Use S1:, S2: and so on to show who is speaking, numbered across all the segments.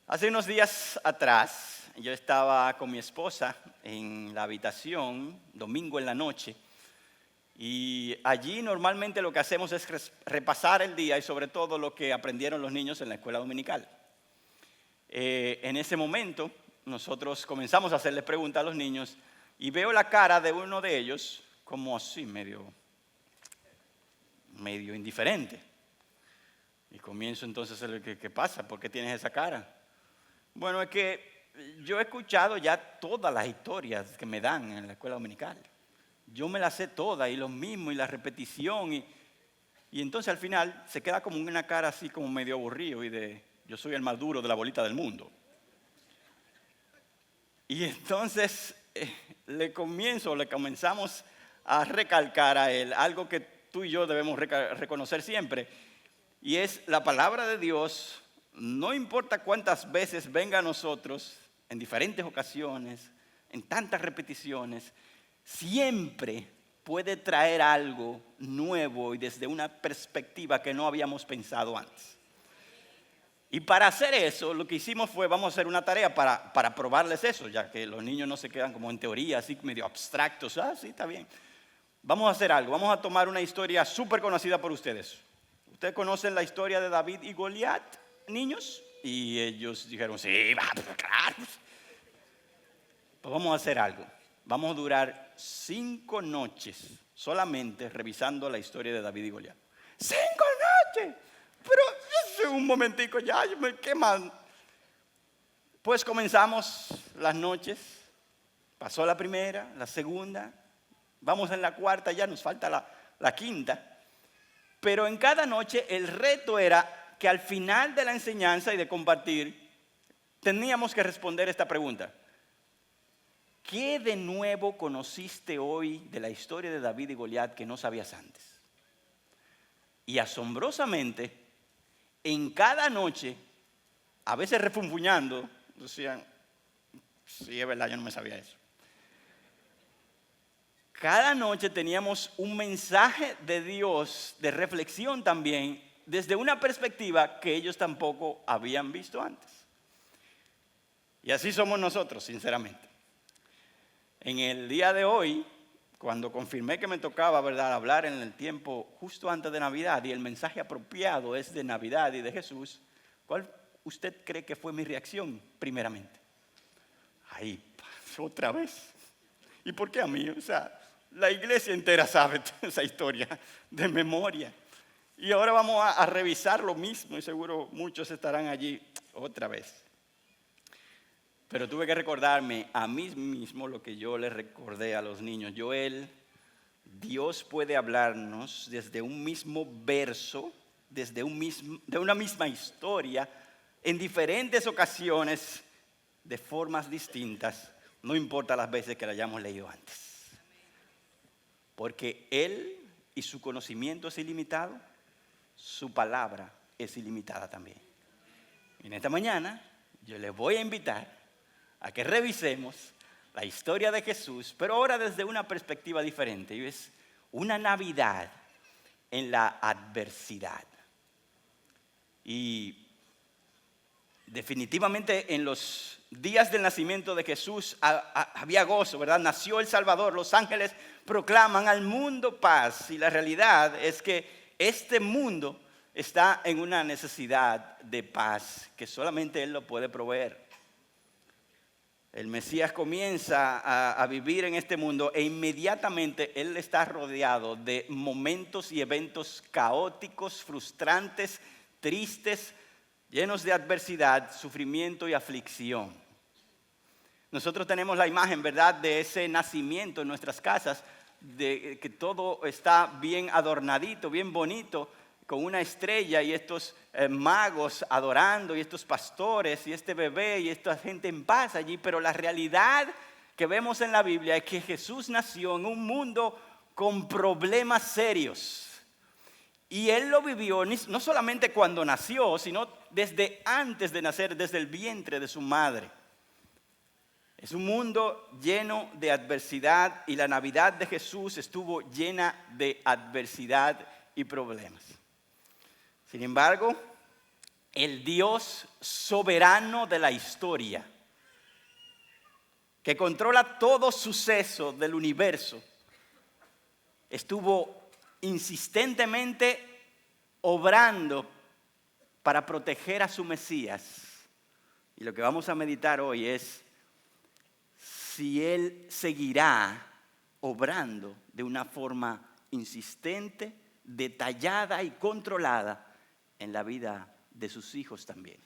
S1: Hace unos días atrás, yo estaba con mi esposa en la habitación, domingo en la noche, y allí normalmente lo que hacemos es repasar el día y sobre todo lo que aprendieron los niños en la escuela dominical. En ese momento, nosotros comenzamos a hacerles preguntas a los niños y veo la cara de uno de ellos como así, medio indiferente. Y comienzo entonces a decir, ¿qué pasa? ¿Por qué tienes esa cara? Bueno, es que yo he escuchado ya todas las historias que me dan en la escuela dominical. Yo me las sé todas y lo mismo y la repetición. Y entonces al final se queda como una cara así como medio aburrido y de yo soy el más duro de la bolita del mundo. Y entonces le comenzamos a recalcar a él algo que tú y yo debemos reconocer siempre. Y es la palabra de Dios. No importa cuántas veces venga a nosotros, en diferentes ocasiones, en tantas repeticiones, siempre puede traer algo nuevo y desde una perspectiva que no habíamos pensado antes. Y para hacer eso, lo que hicimos fue, vamos a hacer una tarea para probarles eso, ya que los niños no se quedan como en teoría, así medio abstractos. Sí, está bien. Vamos a hacer algo, vamos a tomar una historia súper conocida por ustedes. ¿Ustedes conocen la historia de David y Goliat? Niños, y ellos dijeron, sí, claro. Pues vamos a hacer algo. Vamos a durar 5 noches solamente revisando la historia de David y Goliat. 5 noches. Pero un momentico ya, ¿qué más? Pues comenzamos las noches. Pasó la primera, la segunda. Vamos en la cuarta, ya nos falta la quinta. Pero en cada noche el reto era que al final de la enseñanza y de compartir, teníamos que responder esta pregunta. ¿Qué de nuevo conociste hoy de la historia de David y Goliat que no sabías antes? Y asombrosamente, en cada noche, a veces refunfuñando, decían, sí, es verdad, yo no me sabía eso. Cada noche teníamos un mensaje de Dios, de reflexión también, desde una perspectiva que ellos tampoco habían visto antes. Y así somos nosotros, sinceramente. En el día de hoy, cuando confirmé que me tocaba, ¿verdad?, hablar en el tiempo justo antes de Navidad y el mensaje apropiado es de Navidad y de Jesús, ¿cuál usted cree que fue mi reacción primeramente? Ay, otra vez. ¿Y por qué a mí? O sea, la iglesia entera sabe esa historia de memoria. Y ahora vamos a revisar lo mismo y seguro muchos estarán allí otra vez. Pero tuve que recordarme a mí mismo lo que yo le recordé a los niños. Joel, Dios puede hablarnos desde un mismo verso, de una misma historia, en diferentes ocasiones, de formas distintas, no importa las veces que la hayamos leído antes. Porque Él y su conocimiento es ilimitado. Su palabra es ilimitada también. Y en esta mañana yo les voy a invitar a que revisemos la historia de Jesús, pero ahora desde una perspectiva diferente. Y es una Navidad en la adversidad. Y definitivamente en los días del nacimiento de Jesús había gozo, ¿verdad? Nació el Salvador, los ángeles proclaman al mundo paz. Y la realidad es que este mundo está en una necesidad de paz que solamente Él lo puede proveer. El Mesías comienza a vivir en este mundo e inmediatamente Él está rodeado de momentos y eventos caóticos, frustrantes, tristes, llenos de adversidad, sufrimiento y aflicción. Nosotros tenemos la imagen, ¿verdad?, de ese nacimiento en nuestras casas, de que todo está bien adornadito, bien bonito, con una estrella y estos magos adorando y estos pastores y este bebé y esta gente en paz allí. Pero la realidad que vemos en la Biblia es que Jesús nació en un mundo con problemas serios. Y él lo vivió no solamente cuando nació, sino desde antes de nacer, desde el vientre de su madre. Es un mundo lleno de adversidad y la Navidad de Jesús estuvo llena de adversidad y problemas. Sin embargo, el Dios soberano de la historia, que controla todo suceso del universo, estuvo insistentemente obrando para proteger a su Mesías. Y lo que vamos a meditar hoy es si Él seguirá obrando de una forma insistente, detallada y controlada en la vida de sus hijos también.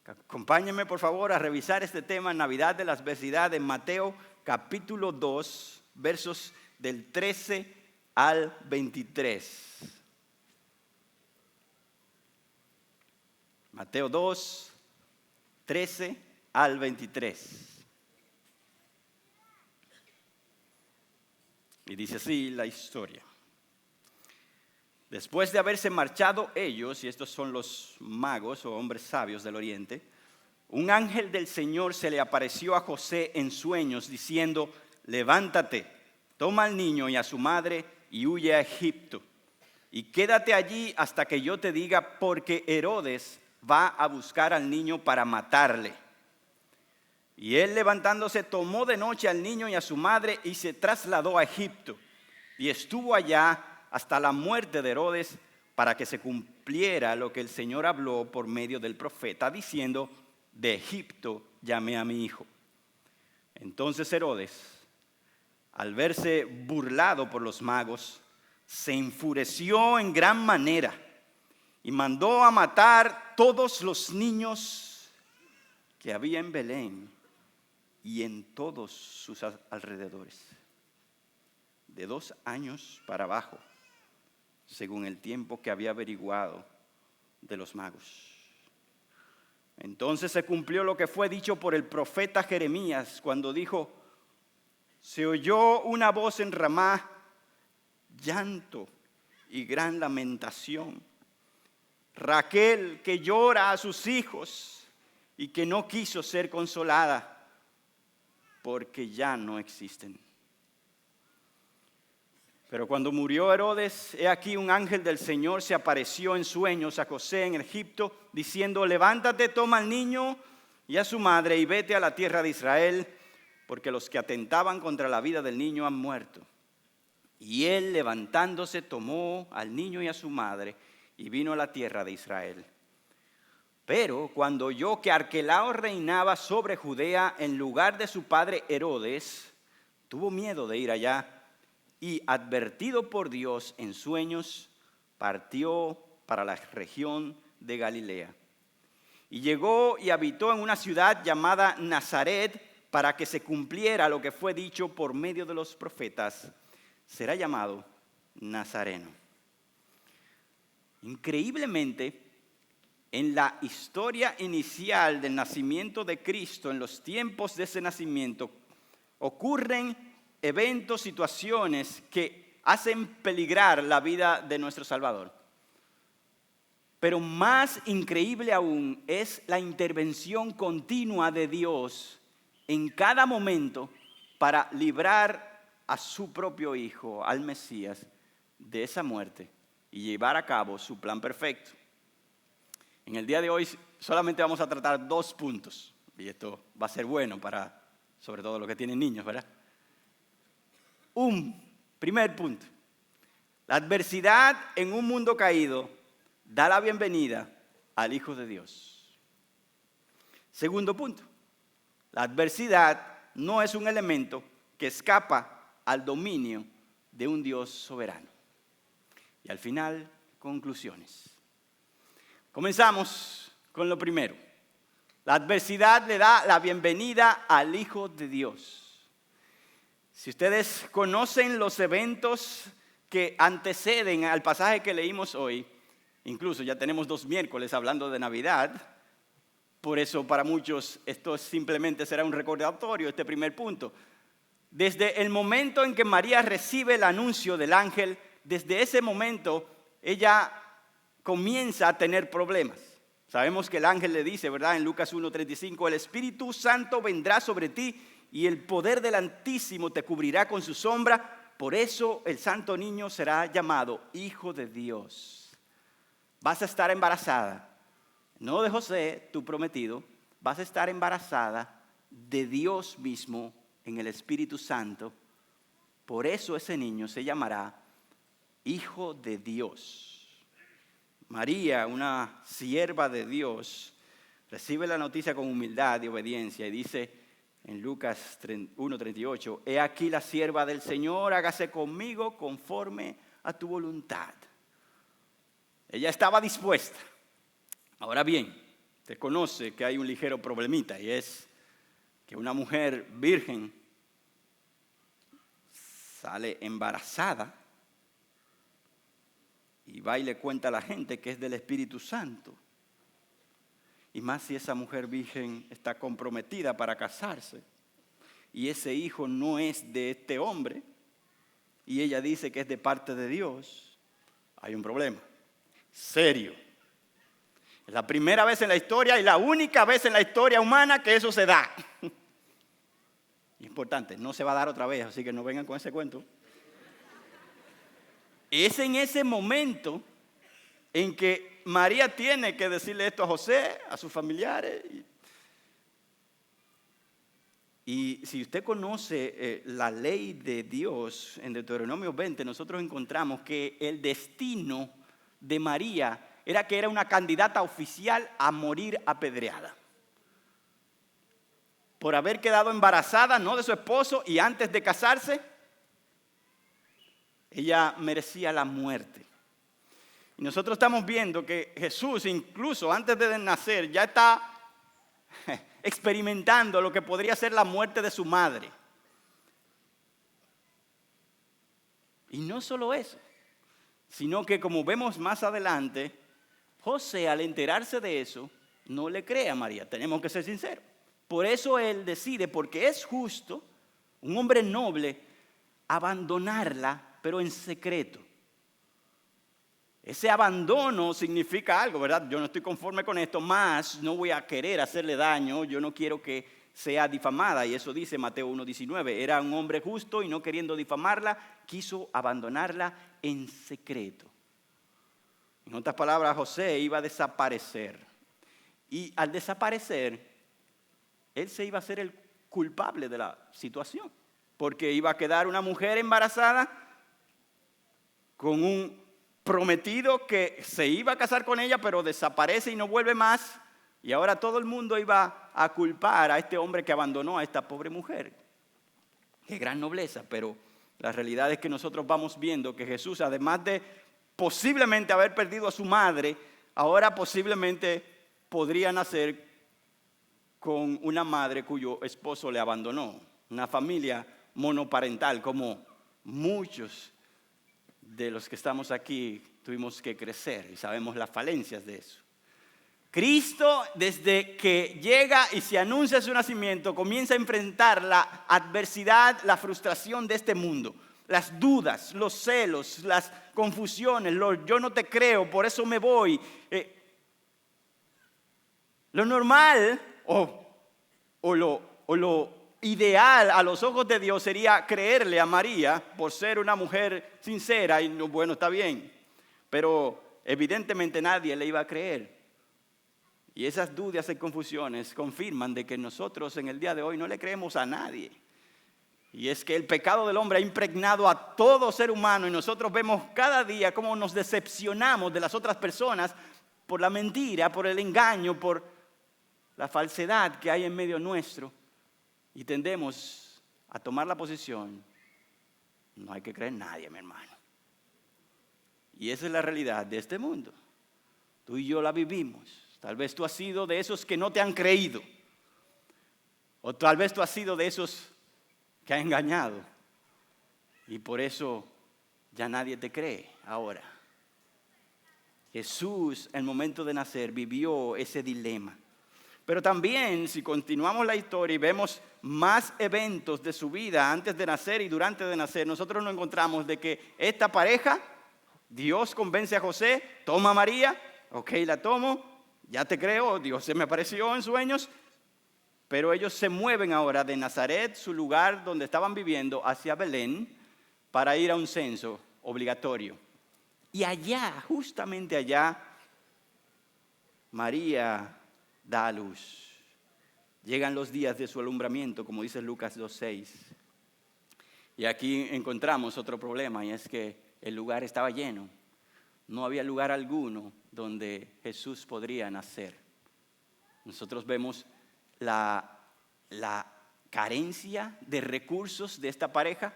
S1: Acompáñenme por favor a revisar este tema, Navidad de la adversidad, en Mateo capítulo 2, versos del 13 al 23. Mateo 2, 13 al 23. Y dice así la historia. Después de haberse marchado ellos, y estos son los magos o hombres sabios del oriente, un ángel del Señor se le apareció a José en sueños diciendo: levántate, toma al niño y a su madre y huye a Egipto. Y quédate allí hasta que yo te diga, porque Herodes va a buscar al niño para matarle. Y él levantándose tomó de noche al niño y a su madre y se trasladó a Egipto. Y estuvo allá hasta la muerte de Herodes, para que se cumpliera lo que el Señor habló por medio del profeta, diciendo: de Egipto llamé a mi hijo. Entonces Herodes, al verse burlado por los magos, se enfureció en gran manera y mandó a matar todos los niños que había en Belén y en todos sus alrededores, de 2 años para abajo, según el tiempo que había averiguado de los magos. Entonces se cumplió lo que fue dicho por el profeta Jeremías cuando dijo: se oyó una voz en Ramá, llanto y gran lamentación. Raquel que llora a sus hijos y que no quiso ser consolada porque ya no existen. Pero cuando murió Herodes, he aquí un ángel del Señor se apareció en sueños a José en Egipto, diciendo: levántate, toma al niño y a su madre y vete a la tierra de Israel, porque los que atentaban contra la vida del niño han muerto. Y él, levantándose, tomó al niño y a su madre y vino a la tierra de Israel. Pero cuando oyó que Arquelao reinaba sobre Judea en lugar de su padre Herodes, tuvo miedo de ir allá. Y advertido por Dios en sueños, partió para la región de Galilea. Y llegó y habitó en una ciudad llamada Nazaret, para que se cumpliera lo que fue dicho por medio de los profetas: será llamado Nazareno. Increíblemente, en la historia inicial del nacimiento de Cristo, en los tiempos de ese nacimiento, ocurren eventos, situaciones que hacen peligrar la vida de nuestro Salvador. Pero más increíble aún es la intervención continua de Dios en cada momento para librar a su propio Hijo, al Mesías, de esa muerte y llevar a cabo su plan perfecto. En el día de hoy solamente vamos a tratar 2 puntos, y esto va a ser bueno para, sobre todo los que tienen niños, ¿verdad? Un primer punto: la adversidad en un mundo caído da la bienvenida al Hijo de Dios. Segundo punto: la adversidad no es un elemento que escapa al dominio de un Dios soberano. Y al final, conclusiones. Comenzamos con lo primero. La adversidad le da la bienvenida al Hijo de Dios. Si ustedes conocen los eventos que anteceden al pasaje que leímos hoy, incluso ya tenemos 2 miércoles hablando de Navidad, por eso para muchos esto simplemente será un recordatorio, este primer punto. Desde el momento en que María recibe el anuncio del ángel, desde ese momento ella comienza a tener problemas. Sabemos que el ángel le dice, ¿verdad? En Lucas 1:35, el Espíritu Santo vendrá sobre ti y el poder del Altísimo te cubrirá con su sombra. Por eso el santo niño será llamado Hijo de Dios. Vas a estar embarazada, no de José, tu prometido, vas a estar embarazada de Dios mismo en el Espíritu Santo. Por eso ese niño se llamará Hijo de Dios. María, una sierva de Dios, recibe la noticia con humildad y obediencia y dice en Lucas 1:38, he aquí la sierva del Señor, hágase conmigo conforme a tu voluntad. Ella estaba dispuesta. Ahora bien, se conoce que hay un ligero problemita y es que una mujer virgen sale embarazada y va y le cuenta a la gente que es del Espíritu Santo. Y más si esa mujer virgen está comprometida para casarse y ese hijo no es de este hombre y ella dice que es de parte de Dios, hay un problema serio. Es la primera vez en la historia y la única vez en la historia humana que eso se da. Importante, no se va a dar otra vez, así que no vengan con ese cuento. Es en ese momento en que María tiene que decirle esto a José, a sus familiares. Y si usted conoce la ley de Dios en Deuteronomio 20, nosotros encontramos que el destino de María era que era una candidata oficial a morir apedreada. Por haber quedado embarazada, no de su esposo, y antes de casarse, ella merecía la muerte. Y nosotros estamos viendo que Jesús, incluso antes de nacer, ya está experimentando lo que podría ser la muerte de su madre. Y no solo eso, sino que como vemos más adelante, José, al enterarse de eso, no le cree a María. Tenemos que ser sinceros. Por eso él decide, porque es justo, un hombre noble, abandonarla, pero en secreto. Ese abandono significa algo, ¿verdad? Yo no estoy conforme con esto, más no voy a querer hacerle daño, yo no quiero que sea difamada. Y eso dice Mateo 1:19. Era un hombre justo y no queriendo difamarla, quiso abandonarla en secreto. En otras palabras, José iba a desaparecer. Y al desaparecer, él se iba a ser el culpable de la situación. Porque iba a quedar una mujer embarazada con un prometido que se iba a casar con ella, pero desaparece y no vuelve más. Y ahora todo el mundo iba a culpar a este hombre que abandonó a esta pobre mujer. Qué gran nobleza, pero la realidad es que nosotros vamos viendo que Jesús, además de posiblemente haber perdido a su madre, ahora posiblemente podría nacer con una madre cuyo esposo le abandonó. Una familia monoparental, como muchos de los que estamos aquí tuvimos que crecer y sabemos las falencias de eso. Cristo, desde que llega y se anuncia su nacimiento, comienza a enfrentar la adversidad, la frustración de este mundo, las dudas, los celos, las confusiones, yo no te creo, por eso me voy. Lo normal o lo ideal a los ojos de Dios sería creerle a María por ser una mujer sincera y bueno, está bien, pero evidentemente nadie le iba a creer. Y esas dudas y confusiones confirman de que nosotros en el día de hoy no le creemos a nadie. Y es que el pecado del hombre ha impregnado a todo ser humano y nosotros vemos cada día cómo nos decepcionamos de las otras personas por la mentira, por el engaño, por la falsedad que hay en medio nuestro. Y tendemos a tomar la posición, no hay que creer en nadie, mi hermano. Y esa es la realidad de este mundo. Tú y yo la vivimos. Tal vez tú has sido de esos que no te han creído. O tal vez tú has sido de esos que han engañado. Y por eso ya nadie te cree ahora. Jesús, en el momento de nacer, vivió ese dilema. Pero también, si continuamos la historia y vemos más eventos de su vida antes de nacer y durante de nacer, nosotros nos encontramos de que esta pareja, Dios convence a José, toma a María, ok, la tomo, ya te creo, Dios se me apareció en sueños, pero ellos se mueven ahora de Nazaret, su lugar donde estaban viviendo, hacia Belén, para ir a un censo obligatorio. Y allá, justamente allá, María da a luz. Llegan los días de su alumbramiento, como dice Lucas 2:6. Y aquí encontramos otro problema, y es que el lugar estaba lleno. No había lugar alguno donde Jesús podría nacer. Nosotros vemos la carencia de recursos de esta pareja,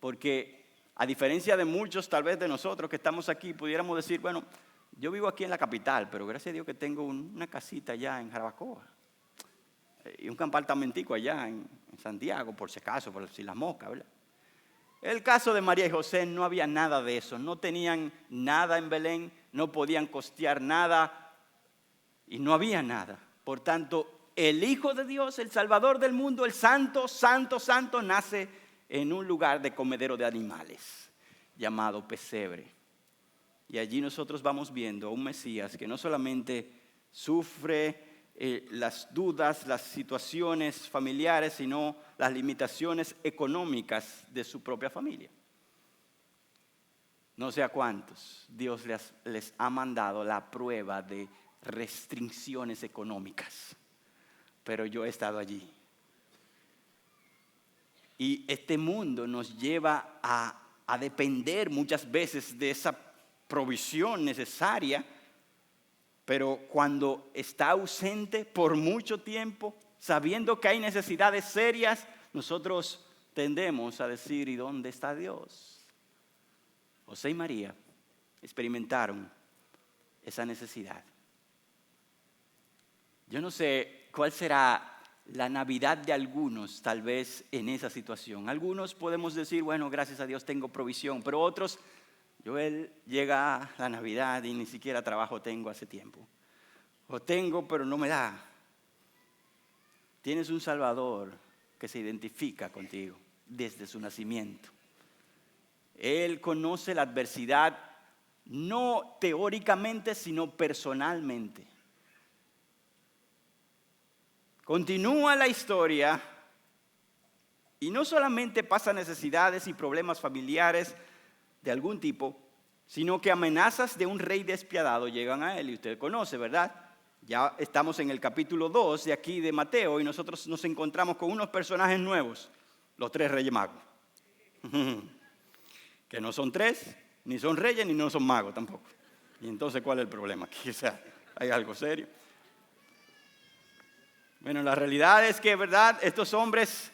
S1: porque a diferencia de muchos, tal vez de nosotros que estamos aquí, pudiéramos decir, bueno, yo vivo aquí en la capital, pero gracias a Dios que tengo una casita allá en Jarabacoa y un apartamentico allá en Santiago, por si acaso, por si las moscas, ¿verdad? El caso de María y José no había nada de eso, no tenían nada en Belén, no podían costear nada y no había nada. Por tanto, el Hijo de Dios, el Salvador del mundo, el Santo, Santo, Santo, nace en un lugar de comedero de animales llamado pesebre. Y allí nosotros vamos viendo a un Mesías que no solamente sufre las dudas, las situaciones familiares, sino las limitaciones económicas de su propia familia. No sé a cuántos Dios les ha mandado la prueba de restricciones económicas, pero yo he estado allí. Y este mundo nos lleva a depender muchas veces de esa provisión necesaria, pero cuando está ausente por mucho tiempo, sabiendo que hay necesidades serias, nosotros tendemos a decir, ¿y dónde está Dios? José y María experimentaron esa necesidad. Yo no sé cuál será la Navidad de algunos, tal vez en esa situación. Algunos podemos decir, bueno, gracias a Dios tengo provisión, pero otros, Joel, llega la Navidad y ni siquiera trabajo tengo hace tiempo. O tengo, pero no me da. Tienes un Salvador que se identifica contigo desde su nacimiento. Él conoce la adversidad no teóricamente, sino personalmente. Continúa la historia y no solamente pasa necesidades y problemas familiares de algún tipo, sino que amenazas de un rey despiadado llegan a él. Y usted conoce, ¿verdad? Ya estamos en el capítulo 2 de aquí de Mateo y nosotros nos encontramos con unos personajes nuevos, los 3 reyes magos. Que no son 3, ni son reyes, ni no son magos tampoco. Y entonces, ¿cuál es el problema aquí? O sea, hay algo serio. Bueno, la realidad es que, ¿verdad? Estos hombres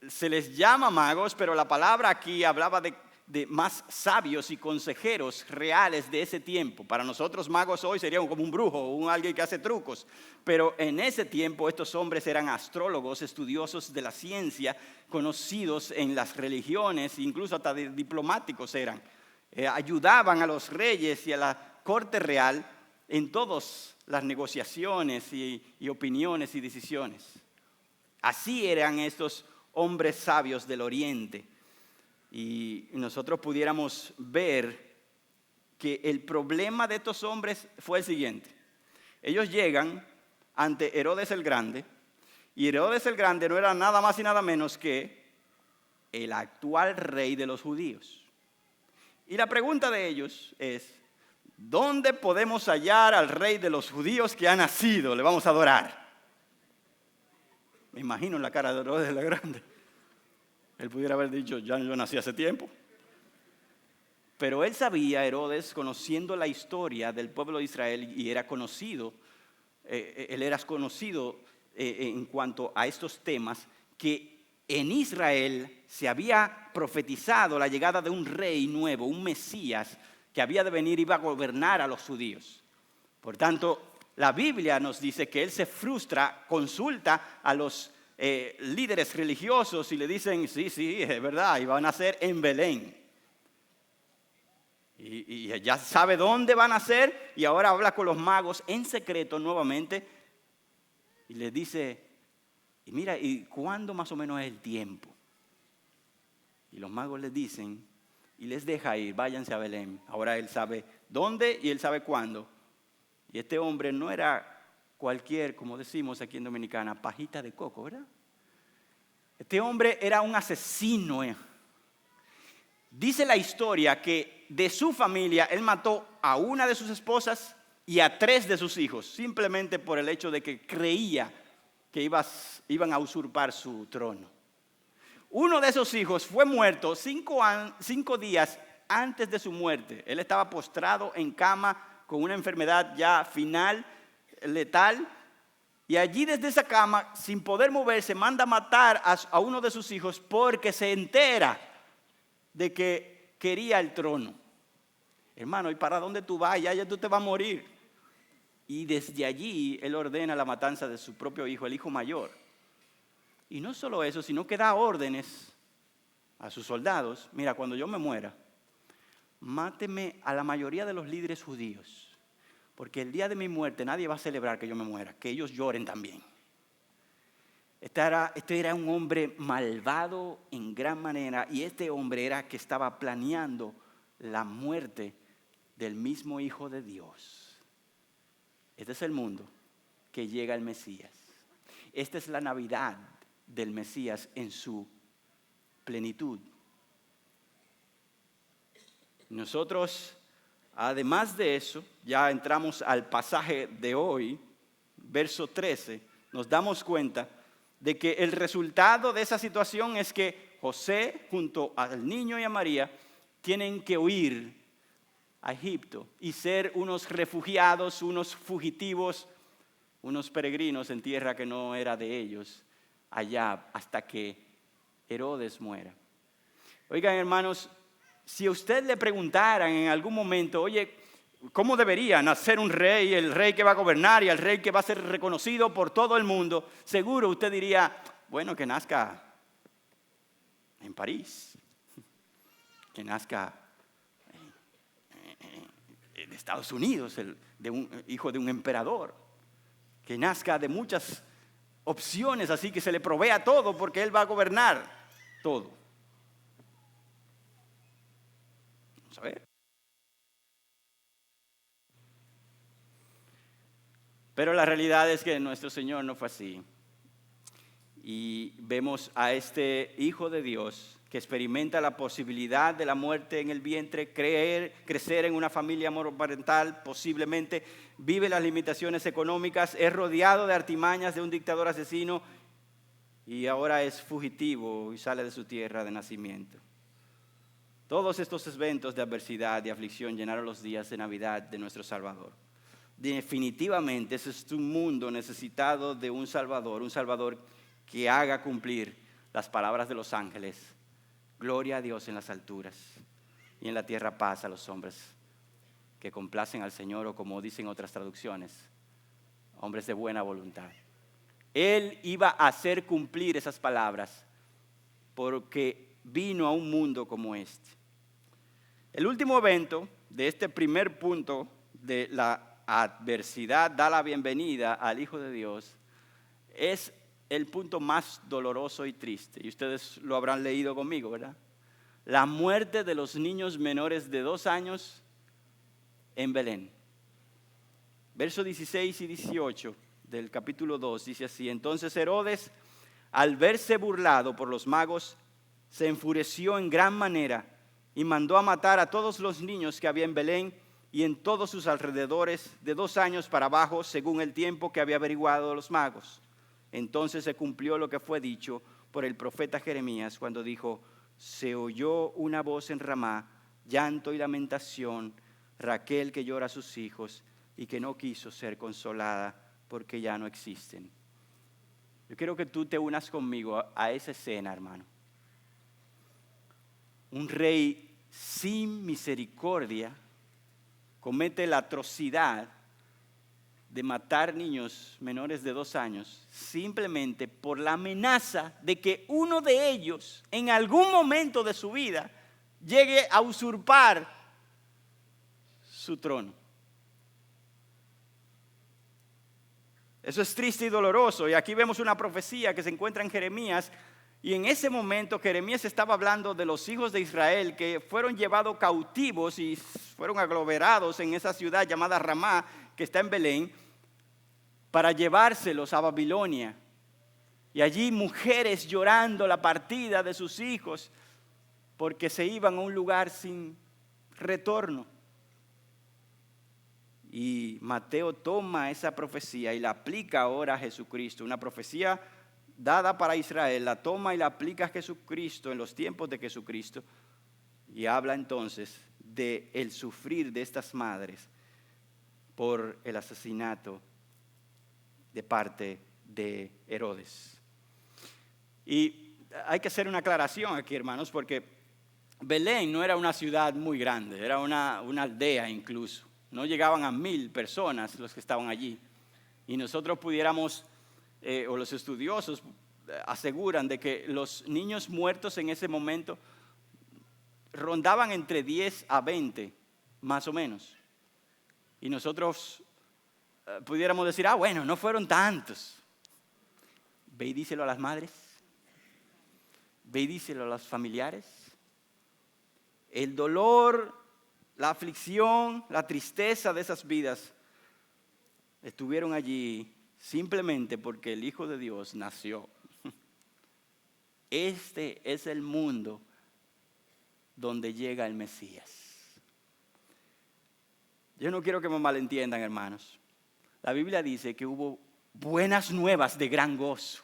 S1: se les llama magos, pero la palabra aquí hablaba de más sabios y consejeros reales de ese tiempo. Para nosotros magos hoy serían como un brujo o alguien que hace trucos. Pero en ese tiempo estos hombres eran astrólogos, estudiosos de la ciencia, conocidos en las religiones, incluso hasta diplomáticos eran. Ayudaban a los reyes y a la corte real en todas las negociaciones y opiniones y decisiones. Así eran estos hombres sabios del Oriente. Y nosotros pudiéramos ver que el problema de estos hombres fue el siguiente. Ellos llegan ante Herodes el Grande, y Herodes el Grande no era nada más y nada menos que el actual rey de los judíos. Y la pregunta de ellos es, ¿dónde podemos hallar al rey de los judíos que ha nacido? Le vamos a adorar. Me imagino la cara de Herodes el Grande. Él pudiera haber dicho, ya yo nací hace tiempo. Pero él sabía, Herodes, conociendo la historia del pueblo de Israel, y era conocido, él era conocido en cuanto a estos temas, que en Israel se había profetizado la llegada de un rey nuevo, un Mesías, que había de venir y iba a gobernar a los judíos. Por tanto, la Biblia nos dice que él se frustra, consulta a los líderes religiosos y le dicen, sí, es verdad, y va a nacer en Belén. Y ya sabe dónde van a ser y ahora habla con los magos en secreto nuevamente y les dice, y mira, ¿y cuándo más o menos es el tiempo? Y los magos les dicen y les deja ir, váyanse a Belén. Ahora él sabe dónde y él sabe cuándo. Y este hombre no era cualquier, como decimos aquí en Dominicana, pajita de coco, ¿verdad? Este hombre era un asesino. Dice la historia que de su familia él mató a una de sus esposas y a 3 de sus hijos, simplemente por el hecho de que creía que iban a usurpar su trono. Uno de esos hijos fue muerto 5 días antes de su muerte. Él estaba postrado en cama con una enfermedad ya final, letal, y allí desde esa cama, sin poder moverse, manda a matar a uno de sus hijos porque se entera de que quería el trono. Hermano, ¿y para dónde tú vas? Ya tú te vas a morir. Y desde allí él ordena la matanza de su propio hijo, el hijo mayor. Y no solo eso, sino que da órdenes a sus soldados. Mira, cuando yo me muera, máteme a la mayoría de los líderes judíos. Porque el día de mi muerte nadie va a celebrar que yo me muera, que ellos lloren también. Este era un hombre malvado en gran manera y este hombre era que estaba planeando la muerte del mismo Hijo de Dios. Este es el mundo que llega el Mesías. Esta es la Navidad del Mesías en su plenitud. Nosotros, además de eso, ya entramos al pasaje de hoy, verso 13, nos damos cuenta de que el resultado de esa situación es que José, junto al niño y a María, tienen que huir a Egipto y ser unos refugiados, unos fugitivos, unos peregrinos en tierra que no era de ellos, allá hasta que Herodes muera. Oigan, hermanos, si a usted le preguntaran en algún momento, oye, ¿cómo debería nacer un rey, el rey que va a gobernar y el rey que va a ser reconocido por todo el mundo? Seguro usted diría, bueno, que nazca en París, que nazca en Estados Unidos, hijo de un emperador, que nazca de muchas opciones, así que se le provea todo porque él va a gobernar todo. Vamos a ver. Pero la realidad es que nuestro Señor no fue así. Y vemos a este Hijo de Dios que experimenta la posibilidad de la muerte en el vientre, crecer en una familia monoparental, posiblemente vive las limitaciones económicas, es rodeado de artimañas de un dictador asesino y ahora es fugitivo y sale de su tierra de nacimiento. Todos estos eventos de adversidad y aflicción llenaron los días de Navidad de nuestro Salvador. Definitivamente ese es un mundo necesitado de un Salvador que haga cumplir las palabras de los ángeles. Gloria a Dios en las alturas y en la tierra paz a los hombres que complacen al Señor, o como dicen otras traducciones, hombres de buena voluntad. Él iba a hacer cumplir esas palabras porque vino a un mundo como este. El último evento de este primer punto de la adversidad da la bienvenida al Hijo de Dios es el punto más doloroso y triste, y ustedes lo habrán leído conmigo, ¿verdad? La muerte de los niños menores de 2 años en Belén. Versos 16 y 18 del capítulo 2 dice así: entonces Herodes, al verse burlado por los magos, se enfureció en gran manera y mandó a matar a todos los niños que había en Belén y en todos sus alrededores de 2 años para abajo, según el tiempo que había averiguado los magos. Entonces se cumplió lo que fue dicho por el profeta Jeremías cuando dijo: se oyó una voz en Ramá, llanto y lamentación, Raquel que llora a sus hijos y que no quiso ser consolada porque ya no existen. Yo quiero que tú te unas conmigo a esa escena, hermano. Un rey sin misericordia comete la atrocidad de matar niños menores de 2 años simplemente por la amenaza de que uno de ellos en algún momento de su vida llegue a usurpar su trono. Eso es triste y doloroso. Y aquí vemos una profecía que se encuentra en Jeremías. Y en ese momento Jeremías estaba hablando de los hijos de Israel que fueron llevados cautivos y fueron aglomerados en esa ciudad llamada Ramá, que está en Belén, para llevárselos a Babilonia. Y allí mujeres llorando la partida de sus hijos porque se iban a un lugar sin retorno. Y Mateo toma esa profecía y la aplica ahora a Jesucristo. Una profecía dada para Israel, la toma y la aplica a Jesucristo en los tiempos de Jesucristo. Y habla entonces del sufrir de estas madres por el asesinato de parte de Herodes. Y hay que hacer una aclaración aquí, hermanos, porque Belén no era una ciudad muy grande, era una aldea incluso. No llegaban a 1,000 personas los que estaban allí. Y nosotros pudiéramos, o los estudiosos aseguran de que los niños muertos en ese momento rondaban entre 10 a 20, más o menos. Y nosotros pudiéramos decir, bueno, no fueron tantos. Ve y díselo a las madres. Ve y díselo a los familiares. El dolor, la aflicción, la tristeza de esas vidas estuvieron allí simplemente porque el Hijo de Dios nació. Este es el mundo donde llega el Mesías. Yo no quiero que me malentiendan, hermanos. La Biblia dice que hubo buenas nuevas de gran gozo.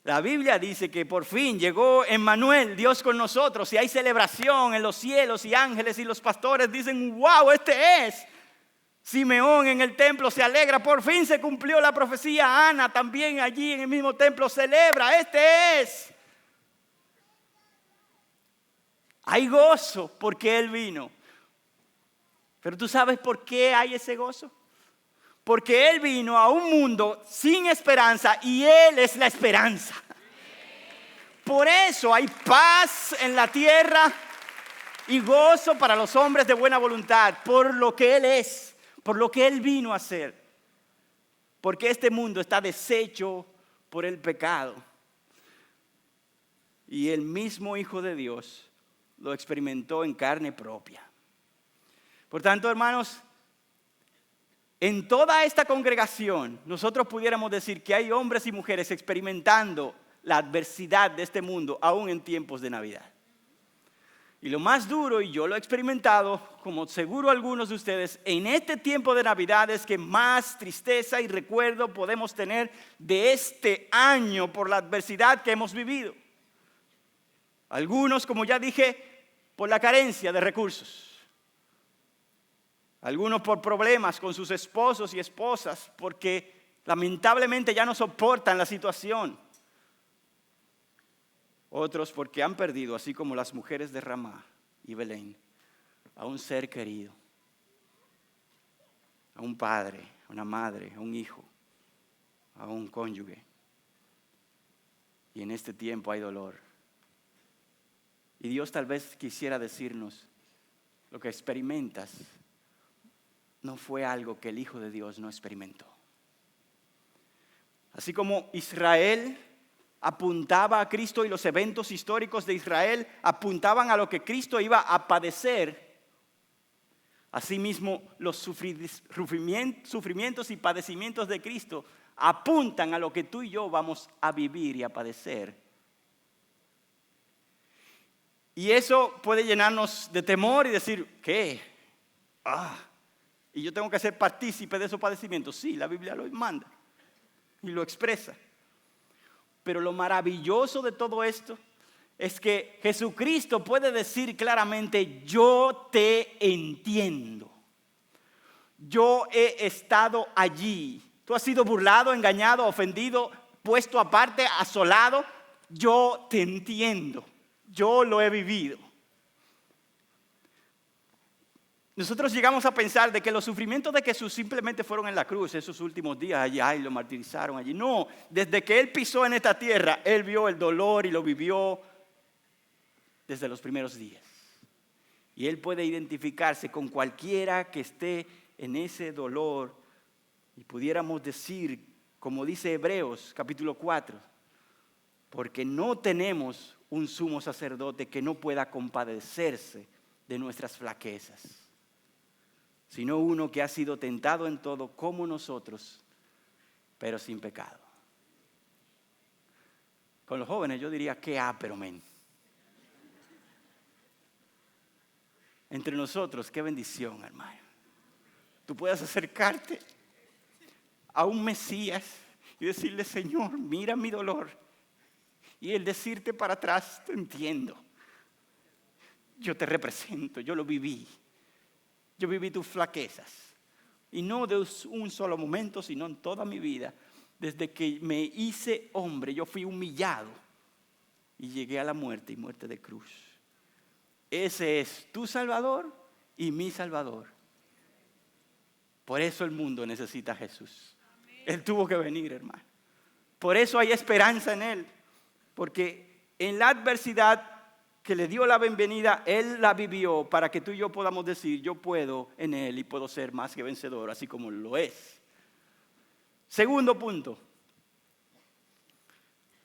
S1: La Biblia dice que por fin llegó Emmanuel, Dios con nosotros, y hay celebración en los cielos y ángeles y los pastores dicen, wow, este es. Simeón en el templo se alegra, por fin se cumplió la profecía. Ana también allí en el mismo templo celebra, este es. Hay gozo porque Él vino. Pero ¿tú sabes por qué hay ese gozo? Porque Él vino a un mundo sin esperanza y Él es la esperanza. Por eso hay paz en la tierra y gozo para los hombres de buena voluntad, por lo que Él es, por lo que Él vino a hacer. Porque este mundo está deshecho por el pecado. Y el mismo Hijo de Dios lo experimentó en carne propia. Por tanto, hermanos, en toda esta congregación, nosotros pudiéramos decir que hay hombres y mujeres experimentando la adversidad de este mundo, aún en tiempos de Navidad. Y lo más duro, y yo lo he experimentado, como seguro algunos de ustedes, en este tiempo de Navidad es que más tristeza y recuerdo podemos tener de este año por la adversidad que hemos vivido. Algunos, como ya dije, por la carencia de recursos. Algunos por problemas con sus esposos y esposas, porque lamentablemente ya no soportan la situación. Otros porque han perdido, así como las mujeres de Ramá y Belén, a un ser querido, a un padre, a una madre, a un hijo, a un cónyuge. Y en este tiempo hay dolor. Y Dios tal vez quisiera decirnos, lo que experimentas no fue algo que el Hijo de Dios no experimentó. Así como Israel apuntaba a Cristo y los eventos históricos de Israel apuntaban a lo que Cristo iba a padecer, asimismo los sufrimientos y padecimientos de Cristo apuntan a lo que tú y yo vamos a vivir y a padecer. Y eso puede llenarnos de temor y decir, ¿qué? Y yo tengo que ser partícipe de esos padecimientos. Sí, la Biblia lo manda y lo expresa. Pero lo maravilloso de todo esto es que Jesucristo puede decir claramente, yo te entiendo. Yo he estado allí. Tú has sido burlado, engañado, ofendido, puesto aparte, asolado. Yo te entiendo. Yo lo he vivido. Nosotros llegamos a pensar de que los sufrimientos de Jesús simplemente fueron en la cruz esos últimos días allí, lo martirizaron allí. No, desde que Él pisó en esta tierra, Él vio el dolor y lo vivió desde los primeros días. Y Él puede identificarse con cualquiera que esté en ese dolor. Y pudiéramos decir, como dice Hebreos capítulo 4, porque no tenemos un sumo sacerdote que no pueda compadecerse de nuestras flaquezas, sino uno que ha sido tentado en todo como nosotros, pero sin pecado. Con los jóvenes yo diría que pero men. Entre nosotros, qué bendición, hermano. Tú puedes acercarte a un Mesías y decirle, Señor, mira mi dolor. Y Él decirte para atrás, te entiendo. Yo te represento, yo lo viví. Yo viví tus flaquezas. Y no de un solo momento, sino en toda mi vida. Desde que me hice hombre, yo fui humillado. Y llegué a la muerte y muerte de cruz. Ese es tu Salvador y mi Salvador. Por eso el mundo necesita a Jesús. Él tuvo que venir, hermano. Por eso hay esperanza en Él. Porque en la adversidad que le dio la bienvenida, Él la vivió para que tú y yo podamos decir, yo puedo en Él y puedo ser más que vencedor, así como lo es. Segundo punto.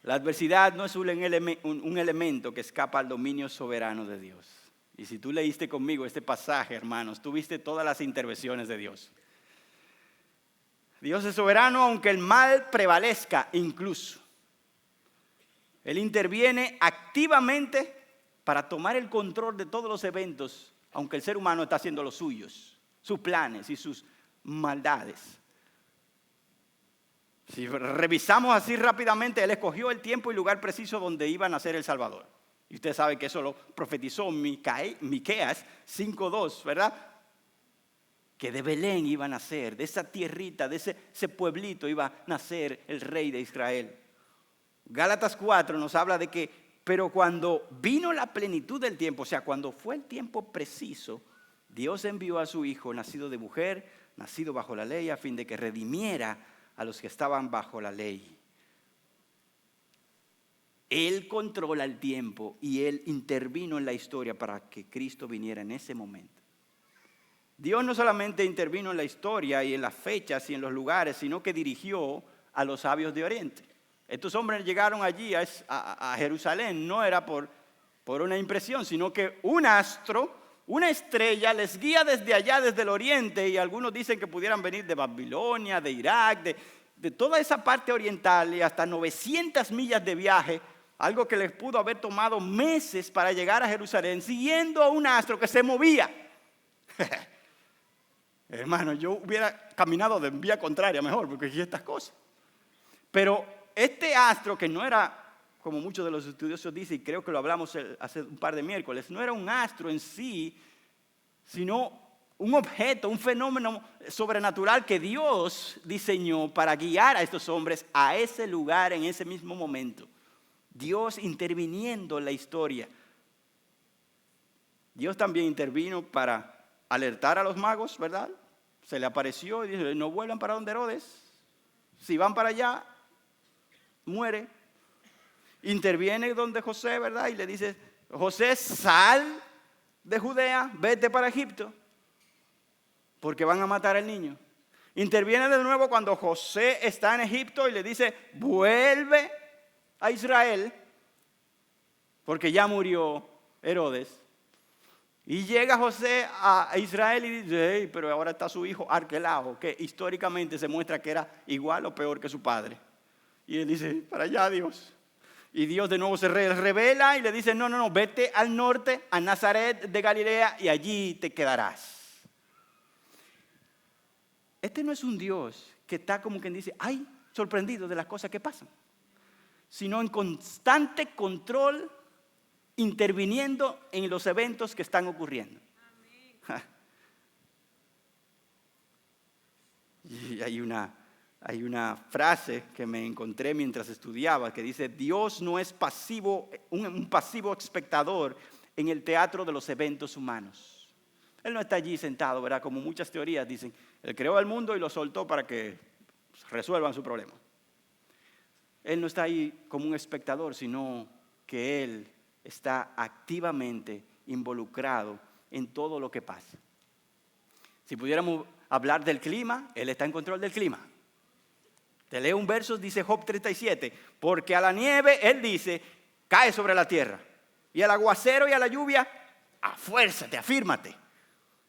S1: La adversidad no es un elemento que escapa al dominio soberano de Dios. Y si tú leíste conmigo este pasaje, hermanos, tú viste todas las intervenciones de Dios. Dios es soberano aunque el mal prevalezca incluso. Él interviene activamente para tomar el control de todos los eventos, aunque el ser humano está haciendo los suyos, sus planes y sus maldades. Si revisamos así rápidamente, Él escogió el tiempo y lugar preciso donde iba a nacer el Salvador. Y usted sabe que eso lo profetizó Miqueas 5:2, ¿verdad? Que de Belén iba a nacer, de esa tierrita, de ese pueblito iba a nacer el rey de Israel. Gálatas 4 nos habla de que, pero cuando vino la plenitud del tiempo, o sea, cuando fue el tiempo preciso, Dios envió a su Hijo, nacido de mujer, nacido bajo la ley, a fin de que redimiera a los que estaban bajo la ley. Él controla el tiempo y Él intervino en la historia para que Cristo viniera en ese momento. Dios no solamente intervino en la historia y en las fechas y en los lugares, sino que dirigió a los sabios de Oriente. Estos hombres llegaron allí a Jerusalén, no era por una impresión, sino que un astro, una estrella les guía desde allá, desde el oriente, y algunos dicen que pudieran venir de Babilonia, de Irak, de toda esa parte oriental y hasta 900 millas de viaje, algo que les pudo haber tomado meses para llegar a Jerusalén, siguiendo a un astro que se movía. Hermano, yo hubiera caminado de vía contraria mejor, porque aquí estas cosas. Pero este astro, que no era, como muchos de los estudiosos dicen, y creo que lo hablamos hace un par de miércoles, no era un astro en sí, sino un objeto, un fenómeno sobrenatural que Dios diseñó para guiar a estos hombres a ese lugar en ese mismo momento. Dios interviniendo en la historia. Dios también intervino para alertar a los magos, ¿verdad? Se le apareció y dijo, no vuelvan para donde Herodes. Si van para allá, muere. Interviene donde José, ¿verdad? Y le dice, José, sal de Judea, vete para Egipto, porque van a matar al niño. Interviene de nuevo cuando José está en Egipto y le dice, vuelve a Israel, porque ya murió Herodes. Y llega José a Israel y dice, hey, pero ahora está su hijo Arquelao, que históricamente se muestra que era igual o peor que su padre. Y él dice, para allá Dios. Y Dios de nuevo se revela y le dice, no, vete al norte, a Nazaret de Galilea, y allí te quedarás. Este no es un Dios que está como quien dice, ay, sorprendido de las cosas que pasan, sino en constante control, interviniendo en los eventos que están ocurriendo. Y hay una frase que me encontré mientras estudiaba que dice, Dios no es pasivo, un pasivo espectador en el teatro de los eventos humanos. Él no está allí sentado, ¿verdad? Como muchas teorías dicen, Él creó el mundo y lo soltó para que resuelvan su problema. Él no está ahí como un espectador, sino que Él está activamente involucrado en todo lo que pasa. Si pudiéramos hablar del clima, Él está en control del clima. Te leo un verso, dice Job 37, porque a la nieve, Él dice, cae sobre la tierra. Y al aguacero y a la lluvia, afuérzate, afírmate.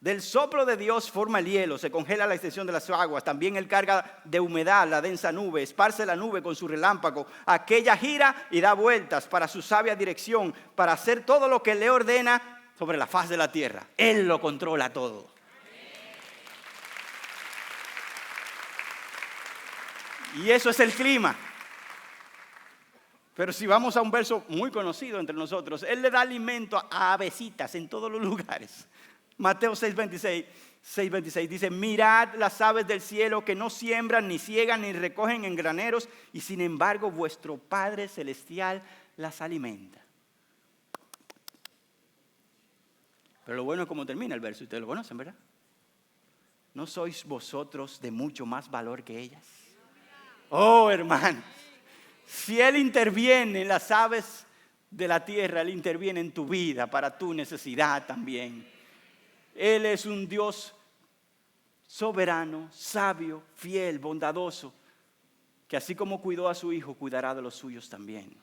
S1: Del soplo de Dios forma el hielo, se congela la extensión de las aguas. También Él carga de humedad la densa nube, esparce la nube con su relámpago. Aquella gira y da vueltas para su sabia dirección, para hacer todo lo que le ordena sobre la faz de la tierra. Él lo controla todo. Y eso es el clima. Pero si vamos a un verso muy conocido entre nosotros, Él le da alimento a avecitas en todos los lugares. Mateo 6:26 dice, mirad las aves del cielo que no siembran, ni ciegan, ni recogen en graneros, y sin embargo vuestro Padre Celestial las alimenta. Pero lo bueno es cómo termina el verso, ustedes lo conocen, ¿verdad? ¿No sois vosotros de mucho más valor que ellas? Oh, hermanos, si Él interviene en las aves de la tierra, Él interviene en tu vida para tu necesidad también. Él es un Dios soberano, sabio, fiel, bondadoso, que así como cuidó a su hijo, cuidará de los suyos también.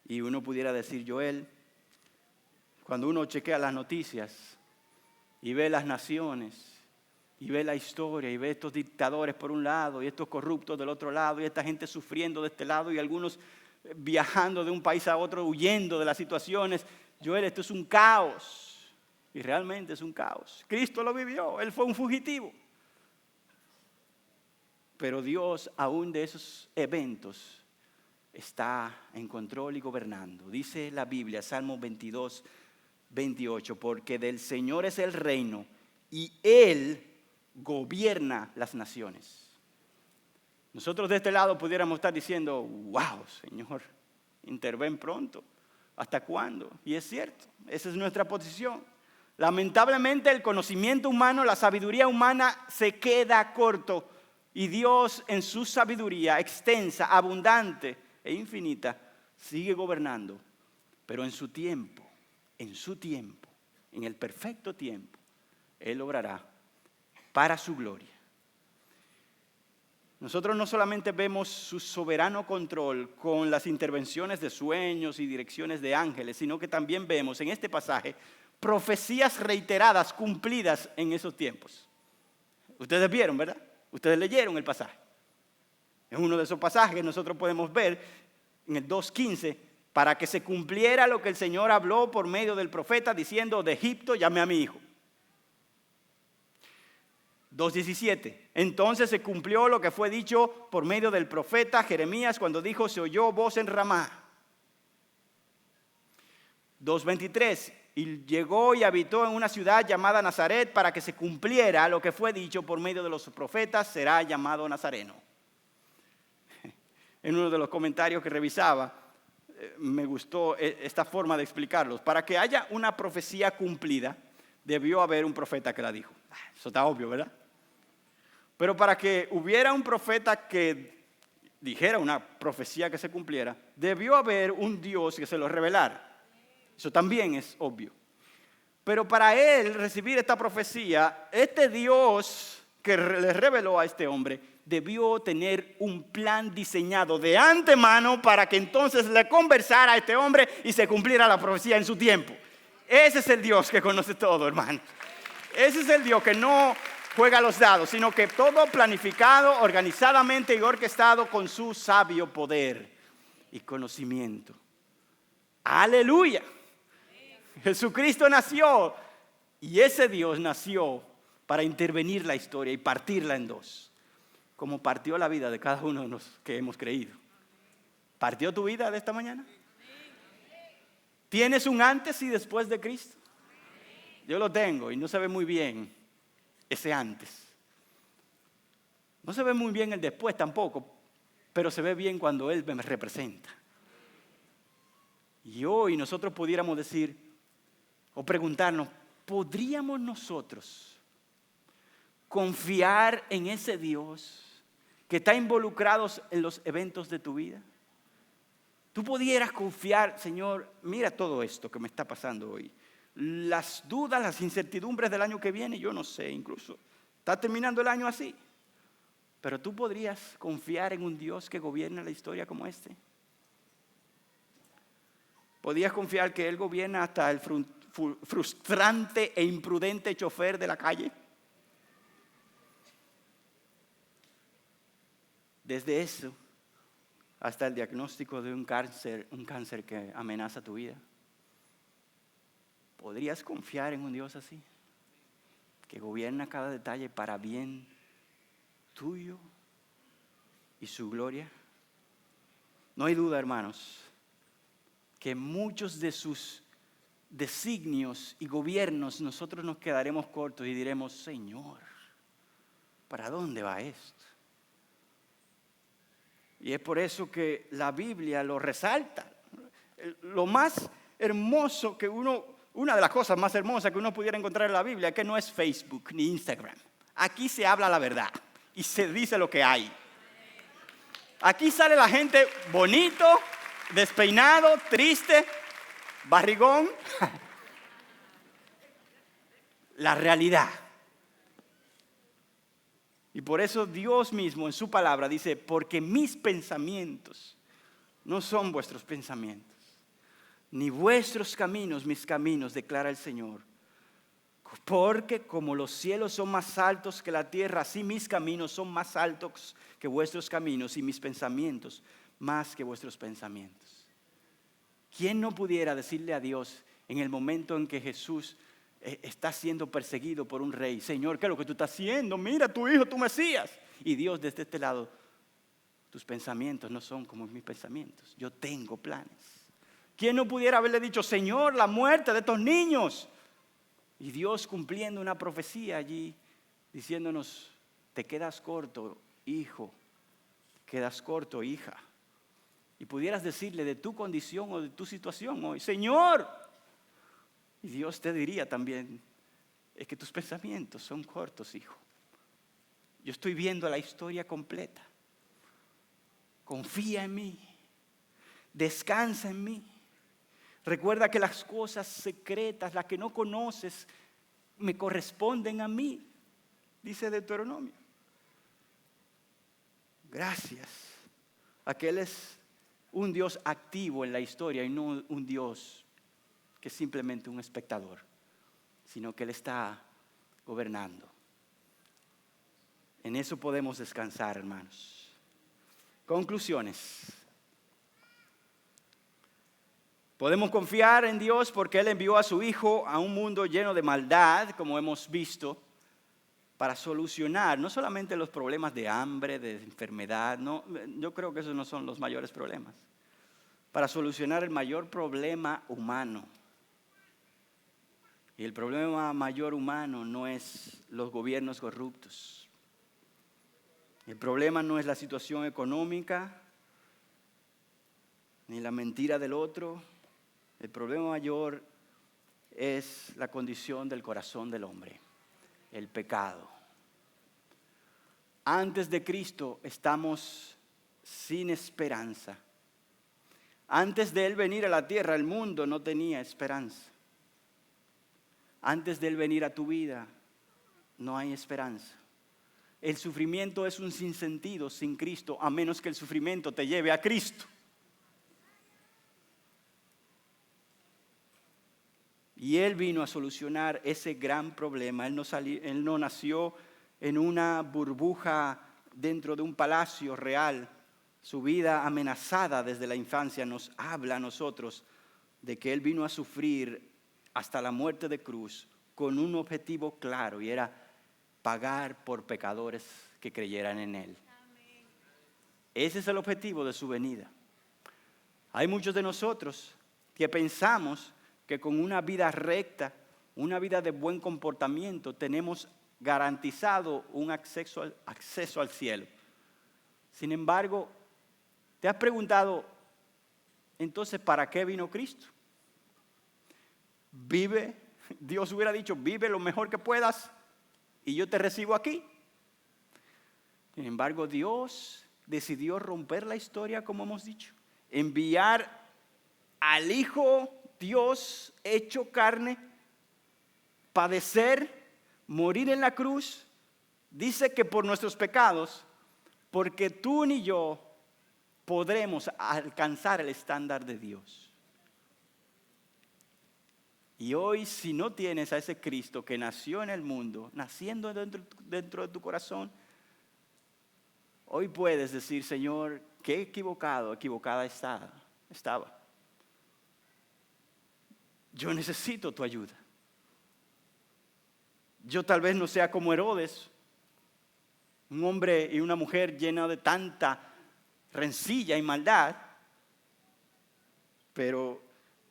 S1: Y uno pudiera decir, Joel, cuando uno chequea las noticias y ve las naciones, y ve la historia, y ve estos dictadores por un lado, y estos corruptos del otro lado, y esta gente sufriendo de este lado, y algunos viajando de un país a otro, huyendo de las situaciones. Joel, esto es un caos, y realmente es un caos. Cristo lo vivió, Él fue un fugitivo. Pero Dios, aún de esos eventos, está en control y gobernando. Dice la Biblia, Salmo 22:28, porque del Señor es el reino, y Él gobierna las naciones. Nosotros de este lado pudiéramos estar diciendo, wow, Señor, interven pronto. ¿Hasta cuándo? Y es cierto, esa es nuestra posición. Lamentablemente el conocimiento humano, la sabiduría humana se queda corto, y Dios en su sabiduría extensa, abundante e infinita sigue gobernando, pero en su tiempo, en el perfecto tiempo, Él obrará para su gloria. Nosotros no solamente vemos su soberano control con las intervenciones de sueños y direcciones de ángeles, sino que también vemos en este pasaje profecías reiteradas, cumplidas en esos tiempos. Ustedes vieron, ¿verdad? Ustedes leyeron el pasaje. En uno de esos pasajes nosotros podemos ver en el 2:15, para que se cumpliera lo que el Señor habló por medio del profeta diciendo, de Egipto llamé a mi hijo. 2:17, entonces se cumplió lo que fue dicho por medio del profeta Jeremías cuando dijo, se oyó voz en Ramá. 2:23, y llegó y habitó en una ciudad llamada Nazaret para que se cumpliera lo que fue dicho por medio de los profetas, será llamado Nazareno. En uno de los comentarios que revisaba, me gustó esta forma de explicarlos. Para que haya una profecía cumplida, debió haber un profeta que la dijo. Eso está obvio, ¿verdad? Pero para que hubiera un profeta que dijera una profecía que se cumpliera, debió haber un Dios que se lo revelara. Eso también es obvio. Pero para él recibir esta profecía, este Dios que le reveló a este hombre, debió tener un plan diseñado de antemano para que entonces le conversara a este hombre y se cumpliera la profecía en su tiempo. Ese es el Dios que conoce todo, hermano. Ese es el Dios que no juega los dados, sino que todo planificado, organizadamente y orquestado con su sabio poder y conocimiento. ¡Aleluya! Jesucristo nació y ese Dios nació para intervenir la historia y partirla en dos, como partió la vida de cada uno de los que hemos creído. ¿Partió tu vida de esta mañana? ¿Tienes un antes y después de Cristo? Yo lo tengo y no se ve muy bien ese antes. No se ve muy bien el después tampoco, pero se ve bien cuando Él me representa. Y hoy nosotros pudiéramos decir o preguntarnos, ¿podríamos nosotros confiar en ese Dios que está involucrado en los eventos de tu vida? Tú pudieras confiar, Señor, mira todo esto que me está pasando hoy. Las dudas, las incertidumbres del año que viene, yo no sé incluso. Está terminando el año así. Pero tú podrías confiar en un Dios que gobierna la historia como este. Podías confiar que Él gobierna hasta el frustrante e imprudente chofer de la calle. Desde eso hasta el diagnóstico de un cáncer que amenaza tu vida. ¿Podrías confiar en un Dios así? Que gobierna cada detalle para bien tuyo y su gloria. No hay duda, hermanos, que muchos de sus designios y gobiernos nosotros nos quedaremos cortos y diremos, Señor, ¿para dónde va esto? Y es por eso que la Biblia lo resalta. Lo más hermoso que una de las cosas más hermosas que uno pudiera encontrar en la Biblia es que no es Facebook ni Instagram. Aquí se habla la verdad y se dice lo que hay. Aquí sale la gente bonito, despeinado, triste, barrigón. La realidad. Y por eso Dios mismo en su palabra dice, porque mis pensamientos no son vuestros pensamientos, ni vuestros caminos mis caminos, declara el Señor. Porque como los cielos son más altos que la tierra, así mis caminos son más altos que vuestros caminos y mis pensamientos más que vuestros pensamientos. ¿Quién no pudiera decirle a Dios en el momento en que Jesús está siendo perseguido por un rey? Señor, ¿qué es lo que tú estás haciendo? Mira, tu hijo, tu Mesías. Y Dios desde este lado, tus pensamientos no son como mis pensamientos. Yo tengo planes. ¿Quién no pudiera haberle dicho, Señor, la muerte de estos niños? Y Dios cumpliendo una profecía allí, diciéndonos, te quedas corto, hijo, quedas corto, hija. Y pudieras decirle de tu condición o de tu situación hoy, Señor. Y Dios te diría también, es que tus pensamientos son cortos, hijo. Yo estoy viendo la historia completa. Confía en mí. Descansa en mí. Recuerda que las cosas secretas, las que no conoces, me corresponden a mí, dice Deuteronomio. Gracias a que Él es un Dios activo en la historia y no un Dios que es simplemente un espectador, sino que Él está gobernando. En eso podemos descansar, hermanos. Conclusiones. Podemos confiar en Dios porque Él envió a su Hijo a un mundo lleno de maldad, como hemos visto, para solucionar no solamente los problemas de hambre, de enfermedad, no, yo creo que esos no son los mayores problemas, para solucionar el mayor problema humano. Y el problema mayor humano no es los gobiernos corruptos. El problema no es la situación económica, ni la mentira del otro. El problema mayor es la condición del corazón del hombre, el pecado. Antes de Cristo estamos sin esperanza. Antes de Él venir a la tierra, el mundo no tenía esperanza. Antes de Él venir a tu vida, no hay esperanza. El sufrimiento es un sinsentido sin Cristo, a menos que el sufrimiento te lleve a Cristo. Y Él vino a solucionar ese gran problema. Él no nació en una burbuja dentro de un palacio real. Su vida amenazada desde la infancia nos habla a nosotros de que Él vino a sufrir hasta la muerte de cruz con un objetivo claro, y era pagar por pecadores que creyeran en Él. Ese es el objetivo de su venida. Hay muchos de nosotros que pensamos que con una vida recta, una vida de buen comportamiento, tenemos garantizado un acceso al cielo. Sin embargo, ¿te has preguntado, entonces, ¿para qué vino Cristo? Dios hubiera dicho, vive lo mejor que puedas y yo te recibo aquí. Sin embargo, Dios decidió romper la historia, como hemos dicho, enviar al Hijo Dios hecho carne, padecer, morir en la cruz, dice que por nuestros pecados, porque tú ni yo podremos alcanzar el estándar de Dios. Y hoy, si no tienes a ese Cristo que nació en el mundo, naciendo dentro de tu corazón, hoy puedes decir: Señor, qué equivocada estaba. Yo necesito tu ayuda. Yo tal vez no sea como Herodes, un hombre y una mujer llena de tanta rencilla y maldad, pero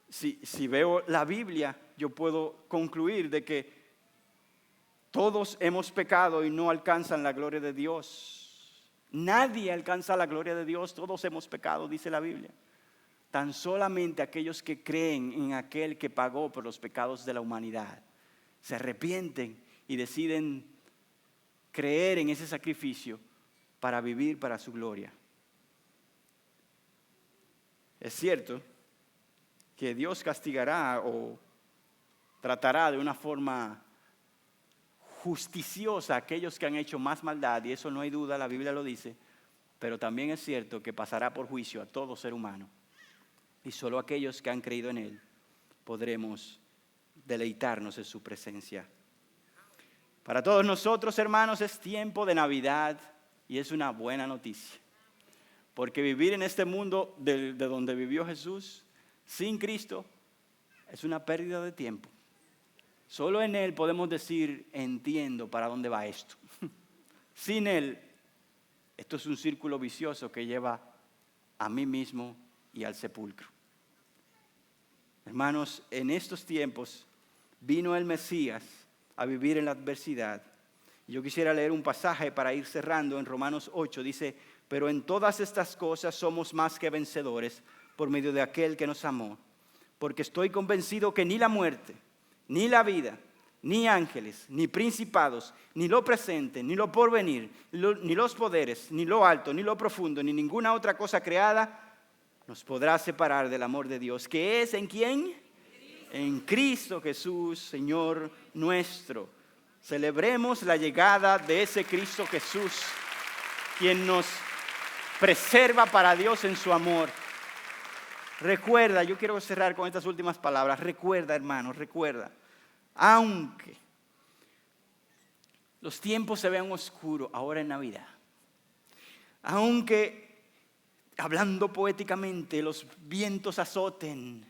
S1: si veo la Biblia, yo puedo concluir de que todos hemos pecado y no alcanzan la gloria de Dios. Nadie alcanza la gloria de Dios, todos hemos pecado, dice la Biblia. Tan solamente aquellos que creen en aquel que pagó por los pecados de la humanidad, se arrepienten y deciden creer en ese sacrificio para vivir para su gloria. Es cierto que Dios castigará o tratará de una forma justiciosa a aquellos que han hecho más maldad, y eso no hay duda, la Biblia lo dice, pero también es cierto que pasará por juicio a todo ser humano, y solo aquellos que han creído en Él podremos deleitarnos en su presencia. Para todos nosotros, hermanos, es tiempo de Navidad y es una buena noticia, porque vivir en este mundo de donde vivió Jesús, sin Cristo, es una pérdida de tiempo. Solo en Él podemos decir: entiendo para dónde va esto. Sin Él, esto es un círculo vicioso que lleva a mí mismo y al sepulcro. Hermanos, en estos tiempos vino el Mesías a vivir en la adversidad. Yo quisiera leer un pasaje para ir cerrando en Romanos 8. Dice: pero en todas estas cosas somos más que vencedores por medio de aquel que nos amó. Porque estoy convencido que ni la muerte, ni la vida, ni ángeles, ni principados, ni lo presente, ni lo porvenir, ni los poderes, ni lo alto, ni lo profundo, ni ninguna otra cosa creada nos podrá separar del amor de Dios, que es ¿en quién? En Cristo Jesús, Señor nuestro. Celebremos la llegada de ese Cristo Jesús, quien nos preserva para Dios en su amor. Recuerda, yo quiero cerrar con estas últimas palabras. Recuerda, hermanos, recuerda. Aunque los tiempos se vean oscuros ahora en Navidad, aunque, hablando poéticamente, los vientos azoten,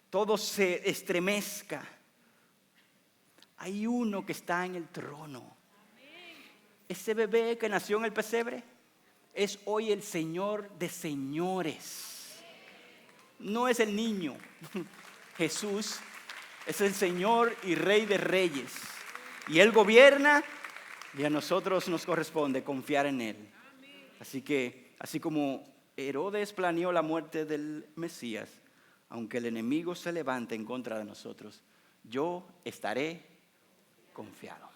S1: todo se estremezca, hay uno que está en el trono. Ese bebé que nació en el pesebre es hoy el Señor de señores. No es el niño. Jesús es el Señor y Rey de reyes. Y Él gobierna, y a nosotros nos corresponde confiar en Él. Así que, así como Herodes planeó la muerte del Mesías, aunque el enemigo se levante en contra de nosotros, yo estaré confiado.